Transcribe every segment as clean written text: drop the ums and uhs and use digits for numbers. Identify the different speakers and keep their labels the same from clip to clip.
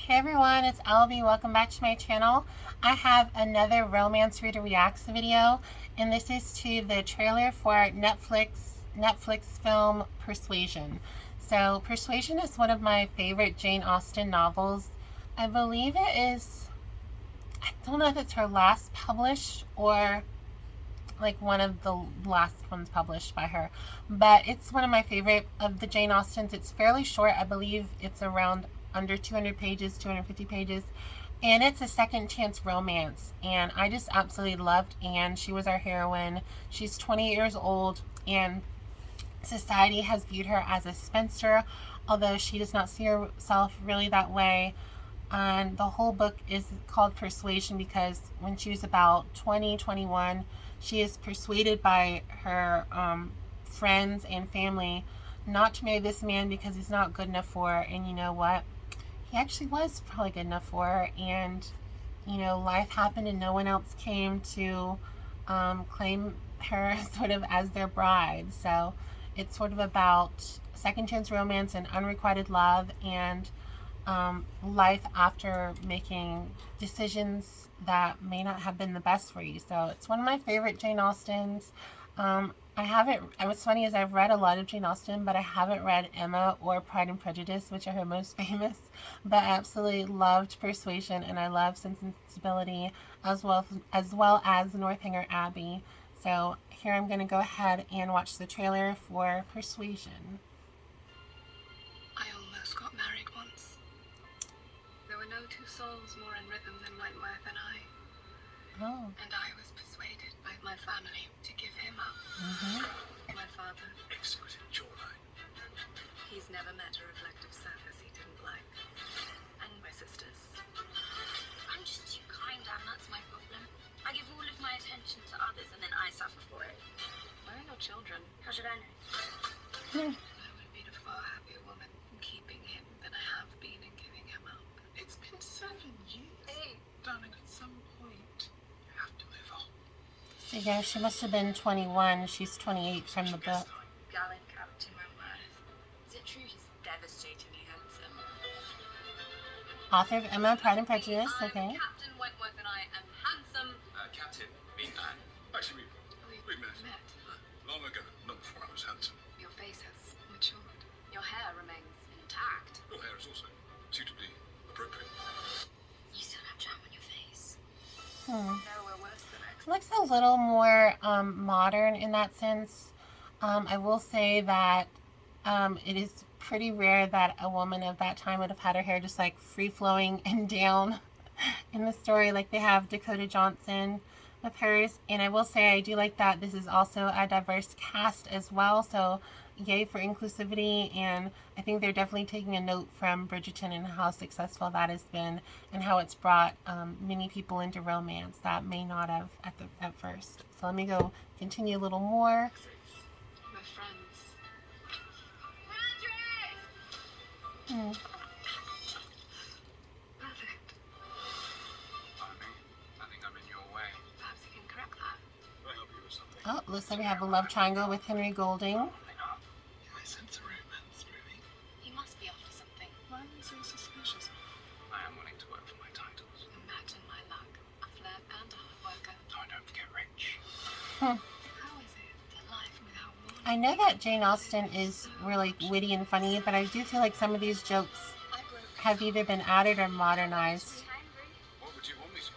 Speaker 1: Hey everyone, it's Albie. Welcome back to my channel. I have another Romance Reader Reacts video, and this is to the trailer for Netflix film Persuasion. So Persuasion is one of my favorite Jane Austen novels. I believe it is, I don't know if it's her last published or like one of the last ones published by her, but it's one of my favorite of the Jane Austens. It's fairly short. I believe it's around under 200 pages, 250 pages, and it's a second chance romance, and I just absolutely loved Anne. She was our heroine. She's 20 years old, and society has viewed her as a spinster, although she does not see herself really that way. And the whole book is called Persuasion because when she was about 20, 21, she is persuaded by her friends and family not to marry this man because he's not good enough for her. And you know what? He actually was probably good enough for her. And, you know, life happened and no one else came to claim her sort of as their bride. So it's sort of about second chance romance and unrequited love and life after making decisions that may not have been the best for you. So it's one of my favorite Jane Austens. I haven't, what's funny is I've read a lot of Jane Austen, but I haven't read Emma or Pride and Prejudice, which are her most famous. But I absolutely loved Persuasion, and I love Sense and Sensibility as Northanger Abbey. So here I'm going to go ahead and watch the trailer for Persuasion.
Speaker 2: I almost got married once. There were no two souls more in rhythm than Wentworth and I.
Speaker 1: Oh.
Speaker 2: And I was persuaded by my family to give him up. My father,
Speaker 3: exquisite jawline.
Speaker 2: he's never met a reflective surface he didn't like. And my sisters.
Speaker 4: I'm just too kind, Anne, that's my problem. I give all of my attention to others and then I suffer for it.
Speaker 2: Where are your children?
Speaker 4: How should I
Speaker 2: I
Speaker 4: know?
Speaker 2: would have been a far happier woman in keeping him than I have been in giving him up.
Speaker 3: It's been 7 years.
Speaker 4: Hey.
Speaker 3: Darling, at some point, you have to move on.
Speaker 1: So yeah, she must have been 21. She's 28 from the book.
Speaker 4: Gallant Captain Wentworth. Is it true he's devastatingly handsome?
Speaker 1: Author of Emma, Pride and Prejudice. Okay.
Speaker 2: Captain Wentworth and I am handsome.
Speaker 3: Captain, me and actually, we met long ago, not before I was handsome.
Speaker 2: Your face has matured. Your hair remains intact.
Speaker 3: Your hair is also suitably appropriate.
Speaker 4: You still have jam on your face.
Speaker 2: Nowhere worse than
Speaker 1: It looks a little more modern in that sense. I will say that it is pretty rare that a woman of that time would have had her hair just like free flowing and down in the story like they have Dakota Johnson with hers. And I will say I do like that this is also a diverse cast as well. So yay for inclusivity, and I think they're definitely taking a note from Bridgerton and how successful that has been and how it's brought many people into romance that may not have at first. So let me go continue a little more.
Speaker 2: my friends. Perfect.
Speaker 3: I think I'm in your way.
Speaker 2: Perhaps you can correct that.
Speaker 3: Can I help you with something?
Speaker 1: Oh, looks like we have a love triangle with Henry Golding.
Speaker 3: I sense a romance brewing.
Speaker 2: He must be after something.
Speaker 3: Why are you so suspicious? I am willing to work for my titles.
Speaker 2: Imagine my luck. A flirt and a hard worker.
Speaker 3: I don't get rich.
Speaker 2: How is it the life without one?
Speaker 1: I know that Jane Austen is really witty and funny, but I do feel like some of these jokes
Speaker 2: I broke
Speaker 1: have either been added or modernized.
Speaker 3: What would you want me to do?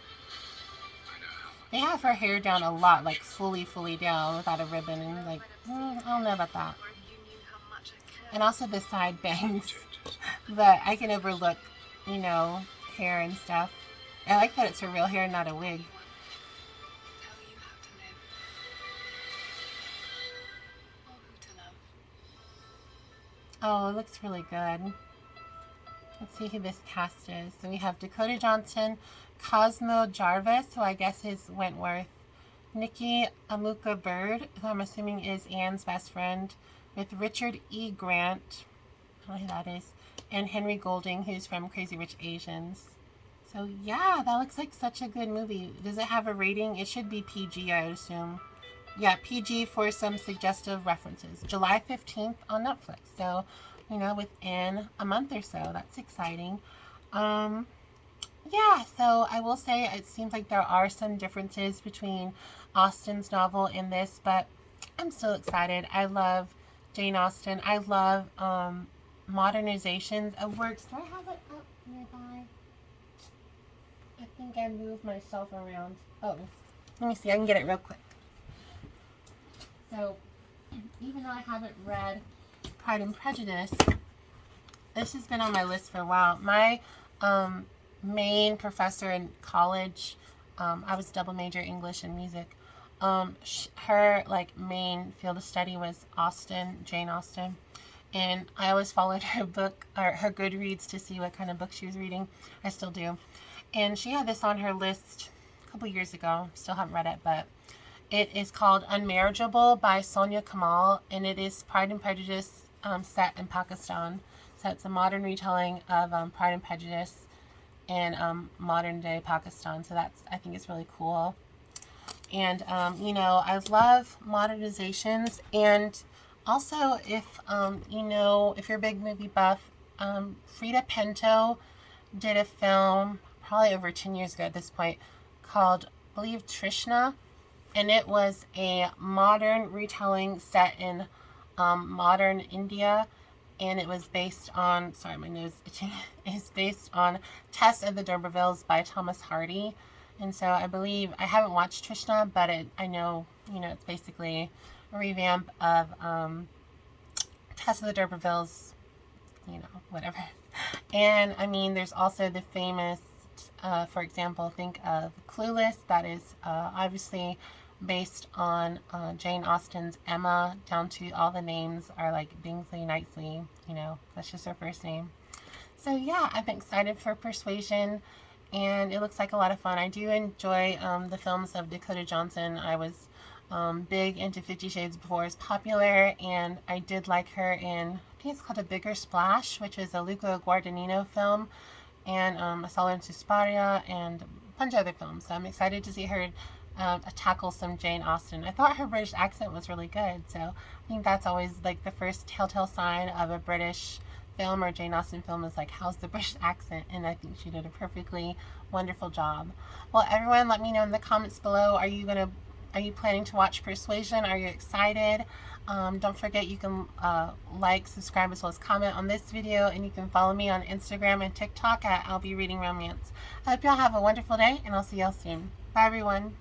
Speaker 3: I know how much.
Speaker 1: They have her hair down a lot, like fully down without a ribbon, and like, I don't know about that.
Speaker 2: or you knew how much I cared.
Speaker 1: And also the side bangs,
Speaker 3: Changes.
Speaker 1: but I can overlook, you know, hair and stuff. I like that it's her real hair, not a wig.
Speaker 2: Tell you how to live. Or who to love.
Speaker 1: Oh, it looks really good. Let's see who this cast is. So we have Dakota Johnson, Cosmo Jarvis, who I guess is Wentworth, Nikki Amuka Bird, who I'm assuming is Anne's best friend, with Richard E. Grant, I don't know who that is, and Henry Golding, who's from Crazy Rich Asians. So yeah, that looks like such a good movie. Does it have a rating? It should be PG, I would assume. Yeah, PG for some suggestive references. July 15th on Netflix. So, you know, within a month or so. That's exciting. Yeah, so I will say it seems like there are some differences between Austen's novel and this, but I'm still excited. I love Jane Austen. I love modernizations of works. Do I have it up nearby? I think I moved myself around. Oh, let me see. I can get it real quick. So, even though I haven't read Pride and Prejudice, this has been on my list for a while. My main professor in college, I was double major English and music. Her like main field of study was Jane Austen, and I always followed her book or her Goodreads to see what kind of book she was reading. I still do, and she had this on her list a couple years ago. Still haven't read it, but it is called Unmarriageable by Sonia Kamal, and it is Pride and Prejudice set in Pakistan. So it's a modern retelling of Pride and Prejudice in modern day Pakistan. So that's, I think it's really cool. And, you know, I love modernizations. And also, if, you know, if you're a big movie buff, Frida Pinto did a film probably over 10 years ago at this point called, I believe, Trishna. And it was a modern retelling set in modern India. And it was based on, sorry, my nose is itching. It's based on Tess of the D'Urbervilles by Thomas Hardy. And so I believe, I haven't watched Trishna, but I know, you know, it's basically a revamp of Tess of the D'Urbervilles, you know, whatever. And I mean, there's also the famous, for example, think of Clueless. That is obviously based on Jane Austen's Emma, down to all the names are like Bingsley, Knightley, you know, that's just her first name. So yeah, I'm excited for Persuasion, and it looks like a lot of fun. I do enjoy the films of Dakota Johnson. I was big into 50 Shades Before it's popular, and I did like her in, I think it's called A Bigger Splash, which is a Luca Guadagnino film, and I saw her in Suspiria and a bunch of other films. So I'm excited to see her tackle some Jane Austen. I thought her British accent was really good, so I think that's always like the first telltale sign of a British film or Jane Austen film is like, how's the British accent? And I think she did a perfectly wonderful job. Well, everyone, let me know in the comments below. Are you planning to watch Persuasion? Are you excited? Don't forget you can like, subscribe, as well as comment on this video, and you can follow me on Instagram and TikTok at I'll Be Reading Romance. I hope y'all have a wonderful day, and I'll see y'all soon. Bye, everyone.